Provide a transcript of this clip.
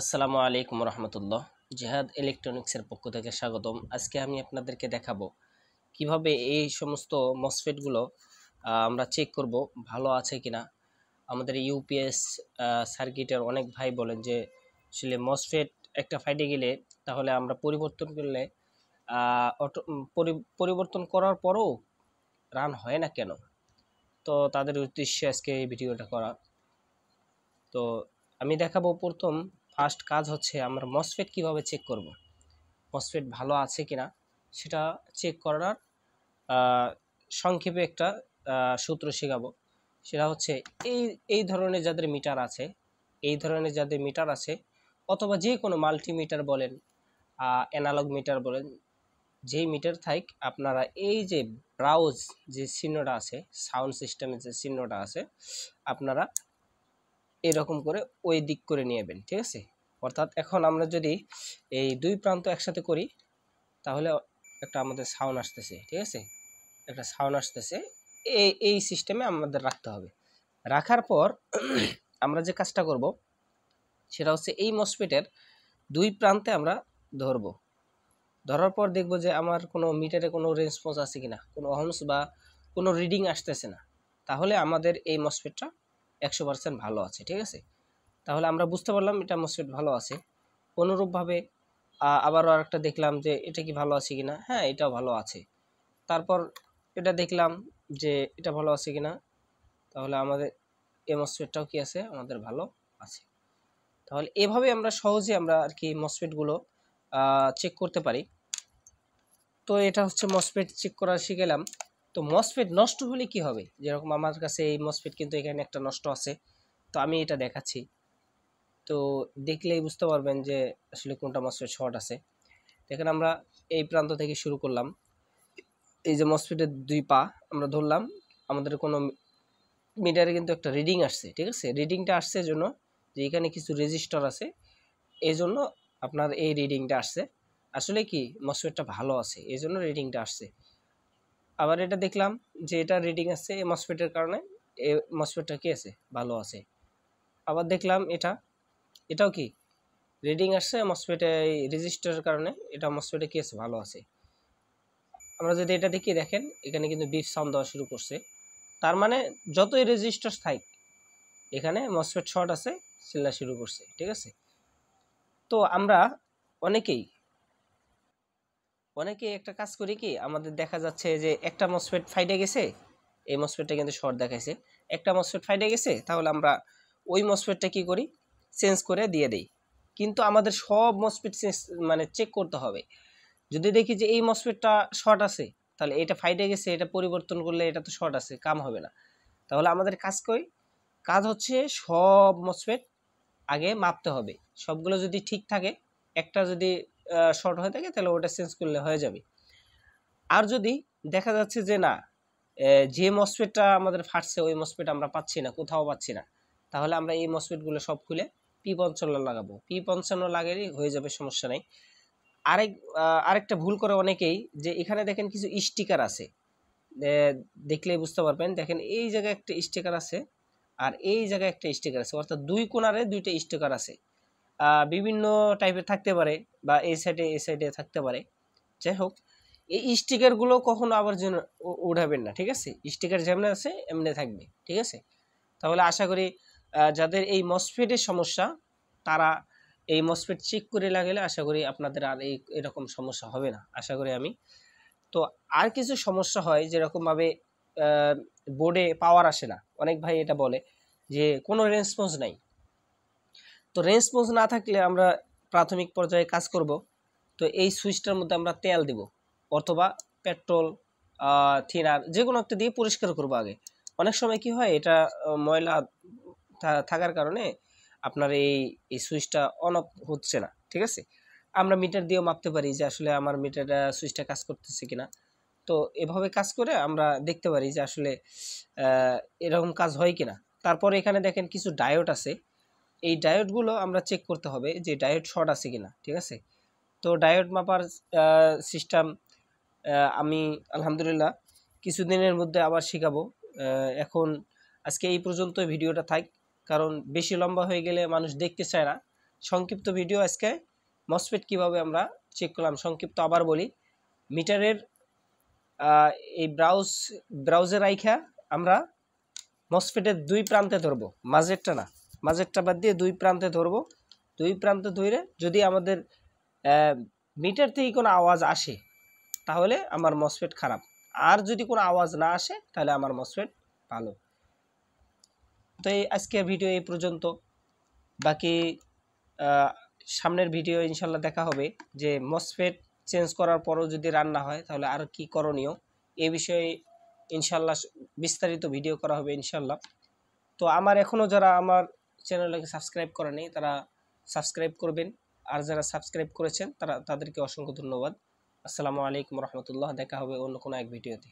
আসসালামু আলাইকুম রহমতুল্লাহ। জিহাদ ইলেকট্রনিক্সের পক্ষ থেকে স্বাগতম। আজকে আমি আপনাদেরকে দেখাবো কিভাবে এই সমস্ত মসফেটগুলো আমরা চেক করব ভালো আছে কিনা। আমাদের ইউপিএস সার্কিটের অনেক ভাই বলেন যে আসলে মসফেট একটা ফাইটে গেলে তাহলে আমরা পরিবর্তন করলে পরিবর্তন করার পরও রান হয় না কেন। তো তাদের উদ্দেশ্যে আজকে এই ভিডিওটা করা। তো আমি দেখাবো প্রথম ফার্স্ট কাজ হচ্ছে আমরা মসফেট কিভাবে চেক করব। মসফেট ভালো আছে কিনা সেটা চেক করার আহ, সংক্ষেপে একটা সূত্র শেখাবো। সেটা হচ্ছে এই এই ধরনের যাদের মিটার আছে, এই ধরনের যাদের মিটার আছে অথবা যে কোনো মাল্টিমিটার বলেন, অ্যানালগ মিটার বলেন, যেই মিটার থাক আপনারা এই যে ব্রাউজ যে চিহ্নটা আছে, সাউন্ড সিস্টেমের যে চিহ্নটা আছে, আপনারা এরকম করে ওই দিক করে নিয়ে যাবেন, ঠিক আছে। অর্থাৎ এখন আমরা যদি এই দুই প্রান্ত একসাথে করি তাহলে একটা আমাদের সাউন্ড আসতেছে, ঠিক আছে, একটা সাউন্ড আসতেছে। এই সিস্টেমে আমাদের রাখতে হবে। রাখার পর আমরা যে কাজটা করব সেটা হচ্ছে এই মসফেটের দুই প্রান্তে আমরা ধরবো। ধরার পর দেখব যে আমার কোনো মিটারে কোনো রেসপন্স আছে কিনা, কোনো অহমস বা কোনো রিডিং আসতেছে না, তাহলে আমাদের এই মসফেটটা 100% ভালো আছে, ঠিক আছে। তাহলে আমরা বুঝতে পারলাম এটা মসফেট ভালো আছে। অনুরূপভাবে আবারও আরেকটা দেখলাম যে এটা কি ভালো আছে কিনা, হ্যাঁ এটাও ভালো আছে। তারপর এটা দেখলাম যে এটা ভালো আছে কিনা, তাহলে আমাদের এই মসফেটটাও কি আছে, আমাদের ভালো আছে। তাহলে এভাবে আমরা সহজে আমরা আর কি মসফেটগুলো চেক করতে পারি। তো এটা হচ্ছে মসফেট চেক করা শিখেলাম। তো মসফেট নষ্ট হলে কি হবে, যেরকম আমার কাছে এই মসফেট কিন্তু এখানে একটা নষ্ট আছে, তো আমি এটা দেখাচ্ছি। তো দেখলেই বুঝতে পারবেন যে আসলে কোনটা মসফেট শর্ট আছে। দেখেন আমরা এই প্রান্ত থেকে শুরু করলাম, এই যে মসফেটের দুই পা আমরা ধরলাম, আমাদের কোনো মিটারে কিন্তু একটা রিডিং আসছে, ঠিক আছে। রিডিংটা আসছে জন্য যে এখানে কিছু রেজিস্টার আছে, এই জন্য আপনার এই রিডিংটা আসছে। আসলে কি মসফেটটা ভালো আছে এই জন্য রিডিংটা আসছে। আবার এটা দেখলাম যে এটা রিডিং আসছে এই মসফেটের কারণে, এই মসফেটটা কি আছে, ভালো আছে। আবার দেখলাম এটাও কি রিডিং আসছে মসফেটে, এই রেজিস্টারের কারণে এটা মসফেটে কি আছে, ভালো আছে। আমরা যদি এটা দেখি দেখেন এখানে কিন্তু বিপ সাউন্ড দেওয়া শুরু করছে, তার মানে যতই রেজিস্টার থাক এখানে মসফেট শর্ট আছে, চিল্লা শুরু করছে, ঠিক আছে। তো আমরা অনেকেই অনেকেই একটা কাজ করি কি, আমাদের দেখা যাচ্ছে যে একটা মসফেট ফাইটে গেছে, এই মসফেটটা কিন্তু শর্ট দেখাইছে, একটা মসফেট ফাইটে গেছে, তাহলে আমরা ওই মসফেটটা কি করি, চেঞ্জ করে দিয়ে দেই। কিন্তু আমাদের সব মসফেট চেঞ্জ মানে চেক করতে হবে। যদি দেখি যে এই মসফেটটা শর্ট আছে, তাহলে এটা ফাইটে গেছে, এটা পরিবর্তন করলে এটা তো শর্ট আছে, কাম হবে না। তাহলে আমাদের কাজ হচ্ছে সব মসফেট আগে মাপতে হবে। সবগুলো যদি ঠিক থাকে, একটা যদি শর্ট হয়ে থাকে তাহলে ওটা চেঞ্জ করলে হয়ে যাবে। আর যদি দেখা যাচ্ছে যে না, যে মসফেটটা আমাদের ফাটছে ওই মসফেট আমরা পাচ্ছি না, কোথাও পাচ্ছি না, তাহলে আমরা এই মসফেটগুলো সব খুলে P55 লাগাবো। P55 লাগালেই হয়ে যাবে, সমস্যা নেই। আরেকটা ভুল করে অনেকেই, যে এখানে দেখেন কিছু স্টিকার আছে, দেখলেই বুঝতে পারবেন। দেখেন এই জায়গায় একটা স্টিকার আছে আর এই জায়গায় একটা স্টিকার আছে, অর্থাৎ দুই কোণারে দুইটা স্টিকার আছে। বিভিন্ন টাইপের থাকতে পারে, বা এই সাইডে এই সাইডে থাকতে পারে। যাই হোক, এই স্টিকারগুলো কখনো আবার যেন উঠাবেন না, ঠিক আছে। স্টিকার যেমন আছে এমনি থাকবে, ঠিক আছে। তাহলে আশা করি যাদের এই মসফেটের সমস্যা তারা এই মসফেট চেক করে লাগালে আশা করি আপনাদের আর এরকম সমস্যা হবে না, আশা করি আমি। তো আর কিছু সমস্যা হয়, যেরকমভাবে বোর্ডে পাওয়ার আসে না, অনেক ভাই এটা বলে যে কোনো রেসপন্স নাই। তো রেসপন্স না থাকলে আমরা প্রাথমিক পর্যায়ে কাজ করব। তো এই সুইচটার মধ্যে আমরা তেল দিব, অথবা পেট্রোল, থিনার, যে কোনো একটা দিয়ে পরিষ্কার করব আগে। অনেক সময় কি হয়, এটা ময়লা থাকার কারণে আপনার এই সুইচটা অন অফ হচ্ছে না, ঠিক আছে। আমরা মিটার দিয়েও মাপতে পারি যে আসলে আমার মিটার সুইচটা কাজ করতেছে কিনা। তো এভাবে কাজ করে আমরা দেখতে পারি যে আসলে এরকম কাজ হয় কিনা। তারপরে এখানে দেখেন কিছু ডায়োড আছে, এই ডায়োডগুলো আমরা চেক করতে হবে যে ডায়োড শর্ট আছে কিনা, ঠিক আছে। তো ডায়োড মাপার সিস্টেম আমি আলহামদুলিল্লাহ কিছুদিনের মধ্যে আবার শেখাবো। এখন আজকে এই পর্যন্ত ভিডিওটা থাক, কারণ বেশি লম্বা হয়ে গেলে মানুষ দেখতে চায় না, সংক্ষিপ্ত ভিডিও আজকে মসফেট কিভাবে আমরা চেক করলাম সংক্ষিপ্ত আবার বলি। মিটারের এই ব্রাউজে রাইখা আমরা মসফেটের দুই প্রান্তে ধরবো, মাঝেরটা না, মাঝেরটা বাদ দিয়ে দুই প্রান্তে ধরবো। দুই প্রান্তে ধরে যদি আমাদের মিটার থেকে কোনো আওয়াজ আসে তাহলে আমার মসফেট খারাপ, আর যদি কোনো আওয়াজ না আসে তাহলে আমার মসফেট ভালো। তো এই আজকের ভিডিও এই পর্যন্ত। বাকি সামনের ভিডিও ইনশাল্লাহ দেখা হবে যে মসফেট চেঞ্জ করার পরও যদি রান্না হয় তাহলে আর কি করণীয়, এ বিষয়ে ইনশাল্লাহ বিস্তারিত ভিডিও করা হবে ইনশাল্লাহ। তো আমার এখনও যারা আমার চ্যানেলটাকে সাবস্ক্রাইব করেনি তারা সাবস্ক্রাইব করবেন, আর যারা সাবস্ক্রাইব করেছেন তাদেরকে অসংখ্য ধন্যবাদ। আসসালামু আলাইকুম রহমতুল্লাহ। দেখা হবে অন্য কোনো এক ভিডিওতে।